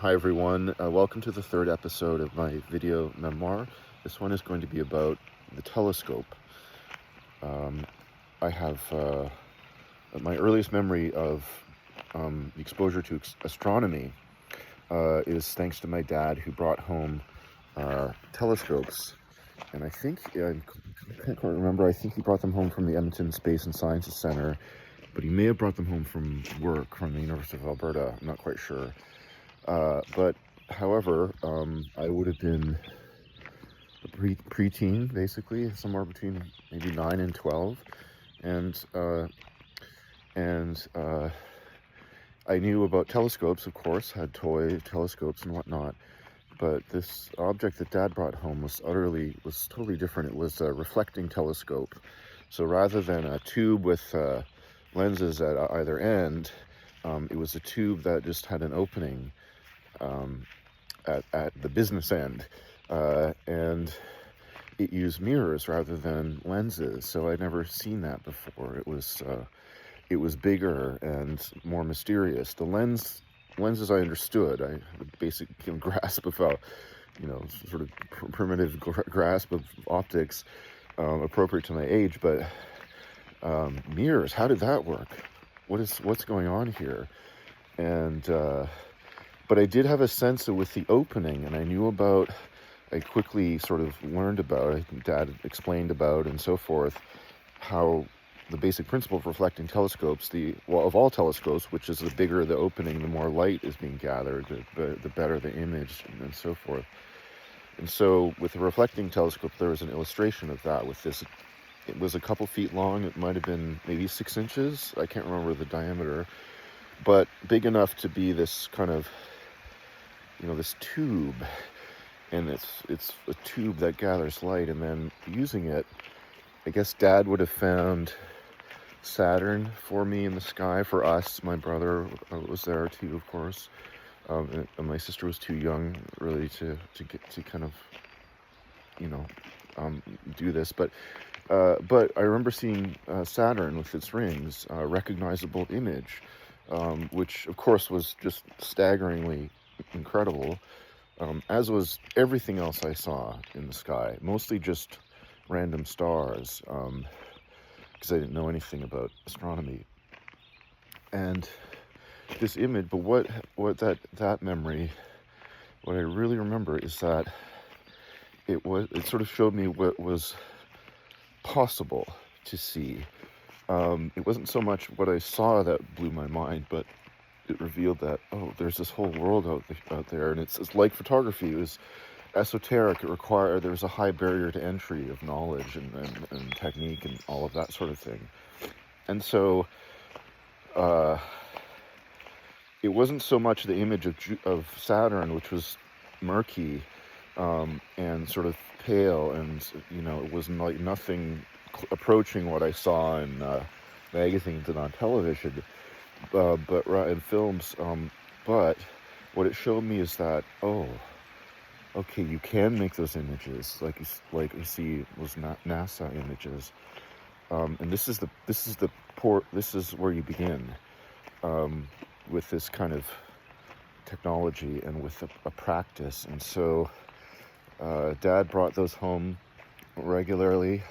Hi everyone, welcome to the third episode of my video memoir. This one is going to be about the telescope. Um, I have my earliest memory of the exposure to astronomy is thanks to my dad, who brought home telescopes. And I can't quite remember, I think he brought them home from the Edmonton Space and Sciences Center, but he may have brought them home from work from the University of Alberta. I'm not quite sure. But however, I would have been a preteen, basically, somewhere between maybe 9 and 12, and I knew about telescopes, of course, had toy telescopes and whatnot. But this object that Dad brought home was totally different. It was a reflecting telescope. So rather than a tube with lenses at either end, it was a tube that just had an opening at the business end, and it used mirrors rather than lenses. So I'd never seen that before. It was bigger and more mysterious. The lenses I understood. I had a basic grasp of how, sort of primitive grasp of optics, appropriate to my age. But mirrors, how did that work? What's going on here? And but I did have a sense of, with the opening, and I quickly sort of learned about, Dad explained about and so forth, how the basic principle of reflecting telescopes, of all telescopes, which is the bigger the opening, the more light is being gathered, the better the image, and so forth. And so with the reflecting telescope, there was an illustration of that with this. It was a couple feet long. It might have been maybe 6 inches. I can't remember the diameter, but big enough to be this kind of, this tube, and it's a tube that gathers light. And then using it, I guess Dad would have found Saturn for me in the sky, for us. My brother was there too, of course, and my sister was too young really to get to kind of do this, but I remember seeing Saturn with its rings, recognizable image, which of course was just staggeringly incredible, as was everything else I saw in the sky, mostly just random stars, because I didn't know anything about astronomy. And this image, but what that memory, what I really remember is that it sort of showed me what was possible to see. It wasn't so much what I saw that blew my mind, but it revealed that, there's this whole world out there, and it's like photography. It was esoteric. There was a high barrier to entry of knowledge and technique and all of that sort of thing. And so it wasn't so much the image of Saturn, which was murky and sort of pale, and it was like nothing approaching what I saw in magazines and on television, but in films. But what it showed me is that, okay, you can make those images like you see those NASA images, and this is where you begin with this kind of technology and with a practice. And so Dad brought those home regularly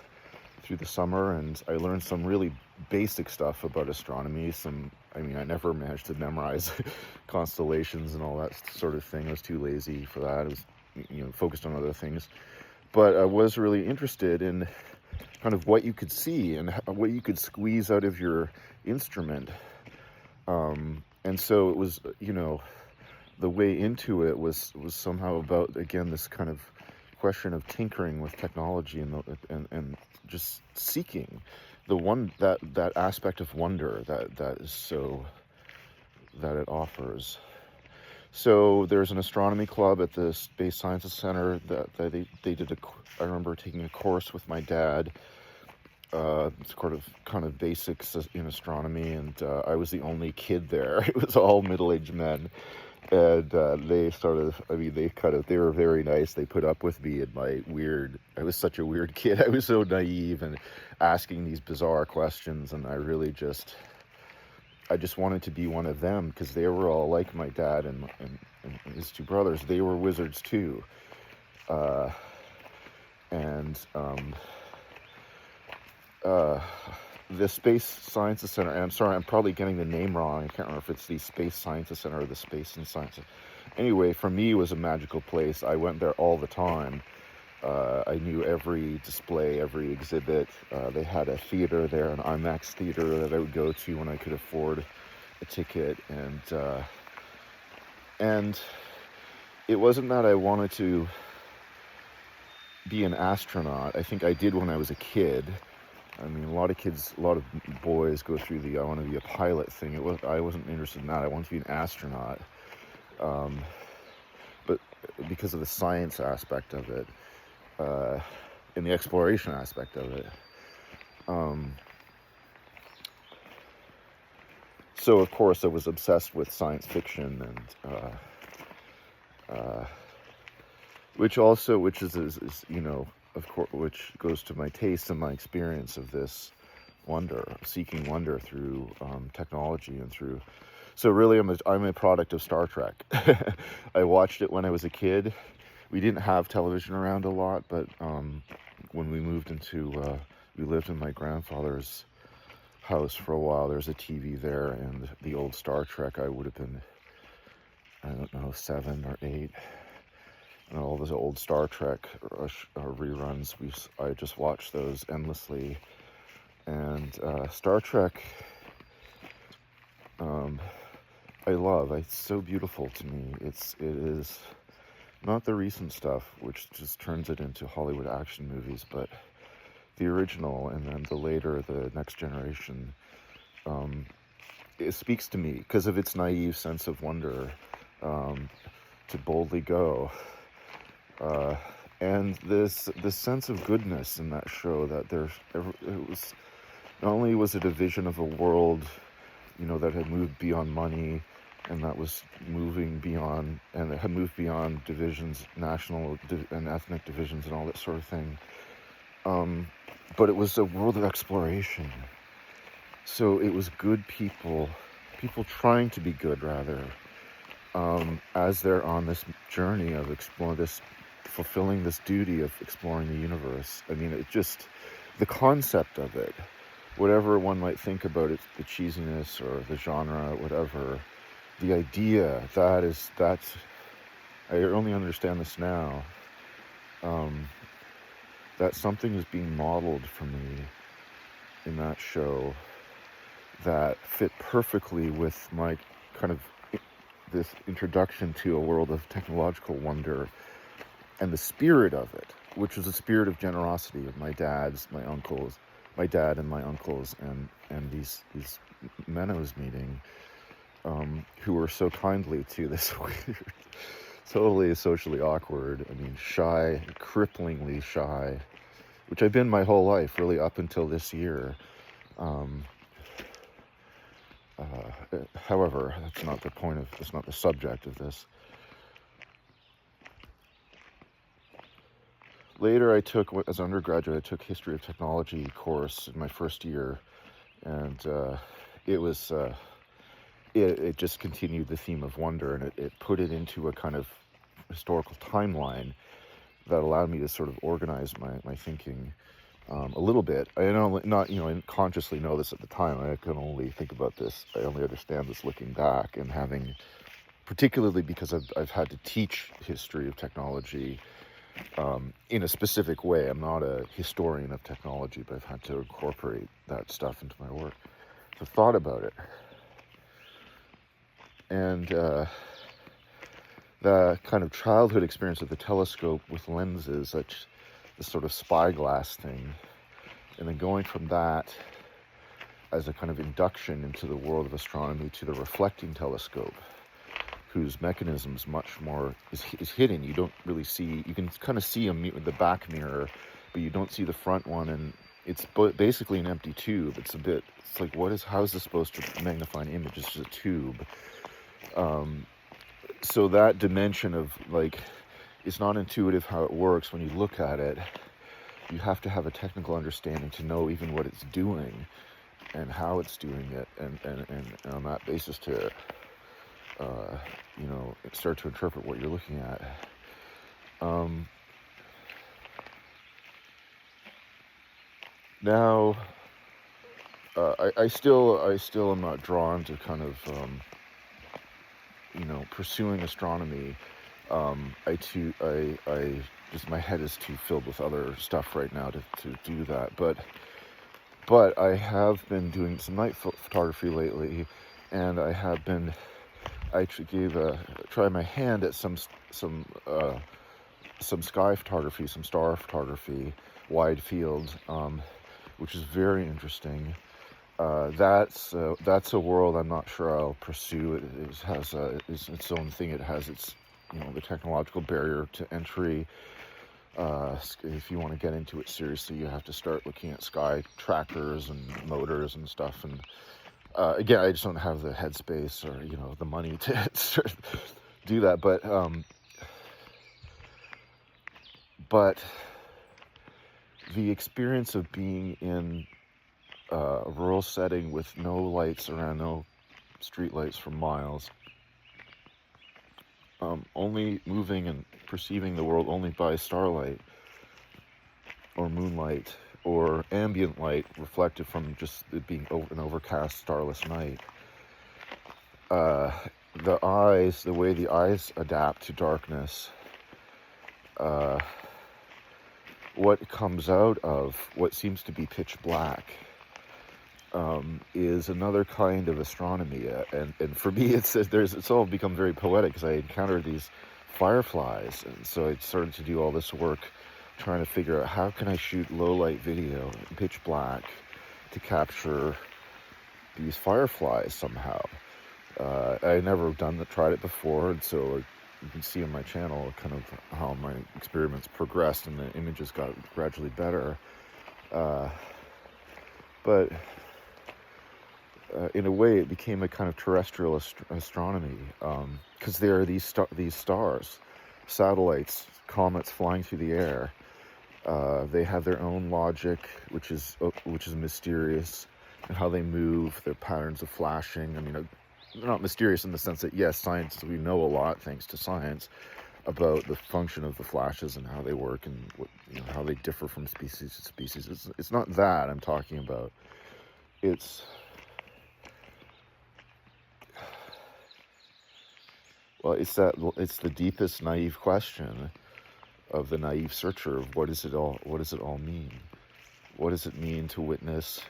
through the summer, and I learned some really basic stuff about astronomy. I never managed to memorize constellations and all that sort of thing. I was too lazy for that. I was, focused on other things. But I was really interested in kind of what you could see and what you could squeeze out of your instrument. And so it was, the way into it was somehow about, again, this kind of question of tinkering with technology and just seeking that aspect of wonder that is so, that it offers. So there's an astronomy club at the Space Sciences Center that they did I remember taking a course with my dad. It's kind of basics in astronomy, and I was the only kid there. It was all middle-aged men, and they were very nice. They put up with me and I was such a weird kid. I was so naive and asking these bizarre questions, and I just wanted to be one of them, because they were all like my dad and his two brothers, they were wizards too. Uh, and the Space Sciences Center, and I'm sorry, I'm probably getting the name wrong. I can't remember if it's the Space Sciences Center or the Space and Sciences. Anyway, for me, it was a magical place. I went there all the time. I knew every display, every exhibit. They had a theater there, an IMAX theater that I would go to when I could afford a ticket. And it wasn't that I wanted to be an astronaut. I think I did when I was a kid. I mean, a lot of boys go through the I want to be a pilot thing. I wasn't interested in that. I wanted to be an astronaut. But because of the science aspect of it, and the exploration aspect of it. So of course I was obsessed with science fiction, and which is you know, of course, which goes to my taste and my experience of this seeking wonder through technology and through. So really, I'm a product of Star Trek. I watched it when I was a kid. We didn't have television around a lot, but when we moved we lived in my grandfather's house for a while. There's a TV there, and the old Star Trek, I would have been, I don't know, 7 or 8. And all those old Star Trek reruns, I just watched those endlessly. And Star Trek, I love. It's so beautiful to me. It is not the recent stuff, which just turns it into Hollywood action movies, but the original, and then the later, the Next Generation. It speaks to me because of its naive sense of wonder, to boldly go, and this sense of goodness in that show. That it was not only was it a vision of a world, you know, that had moved beyond money, and that was moving beyond, and it had moved beyond divisions, national and ethnic divisions and all that sort of thing. But it was a world of exploration. So it was good people trying to be good, rather, as they're on this journey of fulfilling this duty of exploring the universe. I mean, the concept of it, whatever one might think about it, the cheesiness or the genre, whatever, the idea, that's, I only understand this now, that something is being modeled for me in that show that fit perfectly with my kind of this introduction to a world of technological wonder and the spirit of it, which was a spirit of generosity of my dad and my uncles, and these men I was meeting, who were so kindly to this weird, totally socially awkward, I mean, shy, cripplingly shy, which I've been my whole life, really, up until this year. However, that's not the subject of this. Later, as an undergraduate, I took history of technology course in my first year, and it just continued the theme of wonder, and it put it into a kind of historical timeline that allowed me to sort of organize my thinking a little bit. I didn't consciously know this at the time. I can only think about this. I only understand this looking back, and having, particularly because I've had to teach history of technology in a specific way. I'm not a historian of technology, but I've had to incorporate that stuff into my work. So I've thought about it. And the kind of childhood experience of the telescope with lenses, such the sort of spyglass thing, and then going from that as a kind of induction into the world of astronomy to the reflecting telescope, whose mechanisms much more is hidden. You don't really see. You can kind of see the back mirror, but you don't see the front one, and it's basically an empty tube. It's like, how is this supposed to magnify an image? It's just a tube. So that dimension of, like, it's not intuitive how it works when you look at it. You have to have a technical understanding to know even what it's doing and how it's doing it, and on that basis to start to interpret what you're looking at. Now, I still am not drawn to kind of pursuing astronomy. I just, my head is too filled with other stuff right now to do that. But I have been doing some night photography lately, and I actually tried my hand at some sky photography, some star photography, wide field, which is very interesting. That's a world I'm not sure I'll pursue. It has its own thing. It has its the technological barrier to entry. If you want to get into it seriously, you have to start looking at sky trackers and motors and stuff. And again, I just don't have the headspace or the money to do that. But the experience of being in a rural setting with no lights around, no street lights for miles, only moving and perceiving the world only by starlight or moonlight or ambient light reflected from just it being an overcast, starless night. The way the eyes adapt to darkness, what comes out of what seems to be pitch black, is another kind of astronomy, and for me it's all become very poetic because I encountered these fireflies, and so I started to do all this work trying to figure out how can I shoot low light video in pitch black to capture these fireflies somehow. I never tried it before, and so you can see on my channel kind of how my experiments progressed and the images got gradually better. But in a way, it became a kind of terrestrial astronomy, because there are these stars, satellites, comets flying through the air. They have their own logic, which is mysterious, and how they move, their patterns of flashing. I mean, they're not mysterious in the sense that, yes, science, we know a lot thanks to science about the function of the flashes and how they work and how they differ from species to species. It's not that I'm talking about. It's the deepest naive question of the naive searcher of what does it all mean? What does it mean to witness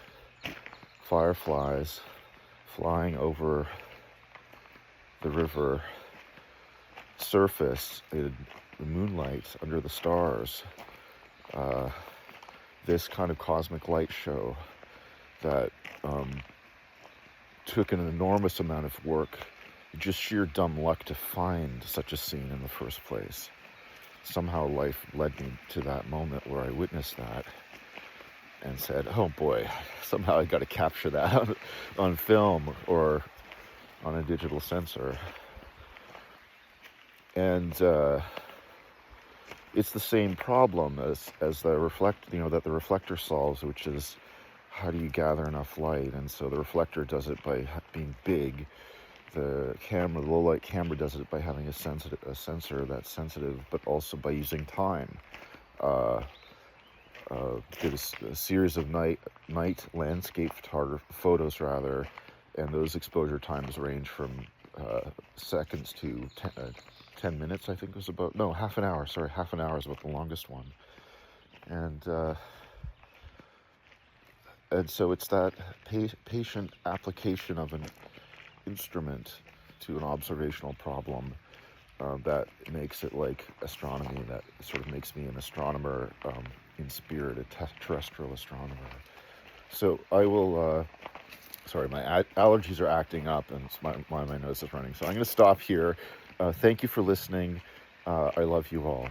fireflies flying over the river surface in the moonlight under the stars? This kind of cosmic light show that took an enormous amount of work, just sheer dumb luck to find such a scene in the first place. Somehow life led me to that moment where I witnessed that and said, oh boy, somehow I got to capture that on film or on a digital sensor. And it's the same problem as the that the reflector solves, which is how do you gather enough light? And so the reflector does it by being big. The low light camera does it by having a sensor that's sensitive, but also by using time. Did a series of night landscape photos rather, and those exposure times range from seconds to 10 minutes. I think it was half an hour. Sorry, half an hour is about the longest one. And so it's that patient application of an instrument to an observational problem that makes it like astronomy, that sort of makes me an astronomer in spirit, a terrestrial astronomer. So I will, sorry, my allergies are acting up and my nose is running, so I'm going to stop here. Thank you for listening. I love you all.